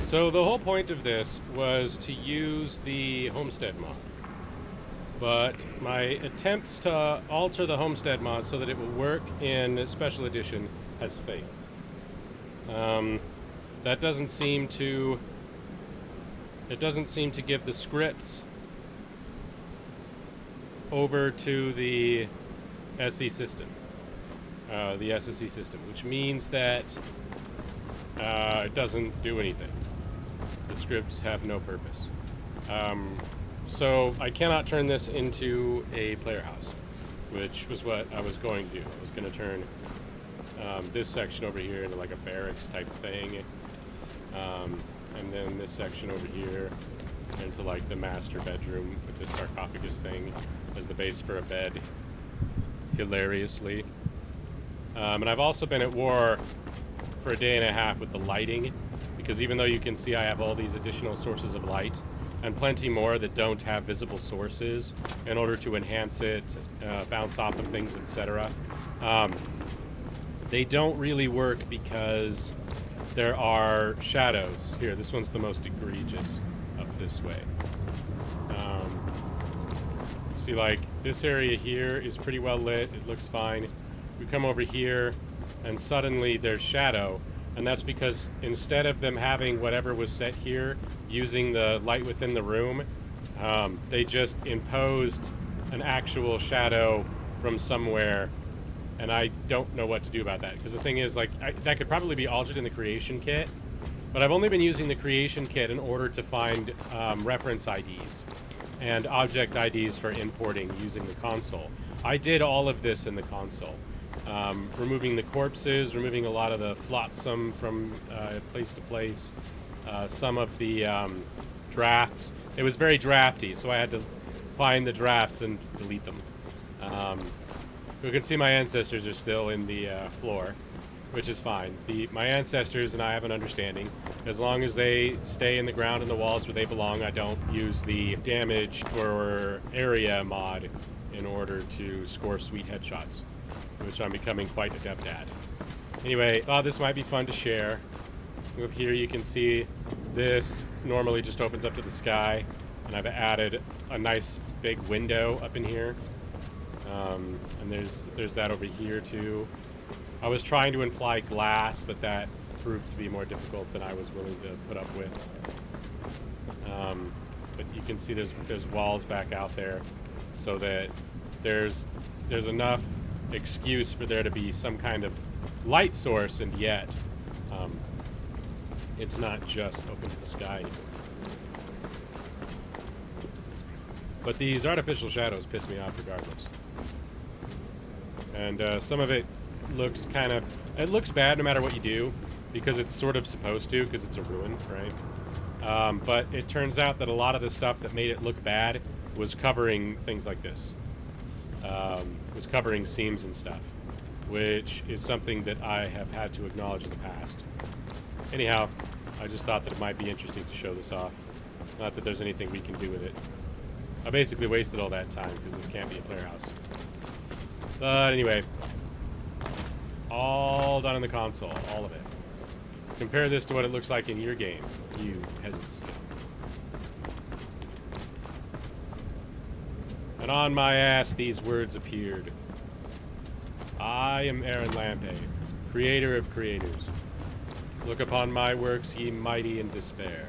So the whole point of this was to use the homestead mod. But my attempts to alter the homestead mod so that it will work in special edition has failed. That doesn't seem to... It doesn't seem to give the scripts over to the SE system. The SSE system, which means that it doesn't do anything. The scripts have no purpose. So I cannot turn this into a player house, which was what I was going to do. I was going to turn this section over here into like a barracks type thing, and then this section over here into like the master bedroom with this sarcophagus thing as the base for a bed, hilariously. And I've also been at war for a day and a half with the lighting, because even though you can see I have all these additional sources of light, and plenty more that don't have visible sources in order to enhance it, bounce off of things, etc. They don't really work because there are shadows. Here, this one's the most egregious up this way. See, like, this area here is pretty well lit. It looks fine. We come over here, and suddenly there's shadow. And that's because instead of them having whatever was set here, using the light within the room, they just imposed an actual shadow from somewhere, and I don't know what to do about that. Because the thing is, like, that could probably be altered in the creation kit, but I've only been using the creation kit in order to find reference IDs and object IDs for importing using the console. I did all of this in the console. Removing the corpses, removing a lot of the flotsam from place to place, some of the drafts. It was very drafty, so I had to find the drafts and delete them. You can see my ancestors are still in the floor, which is fine. My ancestors and I have an understanding. As long as they stay in the ground and the walls where they belong, I don't use the damage for area mod in order to score sweet headshots, which I'm becoming quite adept at. Anyway, thought this might be fun to share. Up here you can see this normally just opens up to the sky, and I've added a nice big window up in here. And there's that over here too. I was trying to imply glass, but that proved to be more difficult than I was willing to put up with. But you can see there's walls back out there, so that there's enough excuse for there to be some kind of light source, and yet it's not just open to the sky. But these artificial shadows piss me off regardless. And some of it looks it looks bad no matter what you do, because it's sort of supposed to, because it's a ruin, right? But it turns out that a lot of the stuff that made it look bad was covering things like this. Was covering seams and stuff, which is something that I have had to acknowledge in the past. Anyhow, I just thought that it might be interesting to show this off. Not that there's anything we can do with it. I basically wasted all that time because this can't be a player house. But anyway, all done in the console, all of it. Compare this to what it looks like in your game, you peasant scum. And on my ass these words appeared. I am Aaron Lampe, creator of creators. Look upon my works, ye mighty in despair.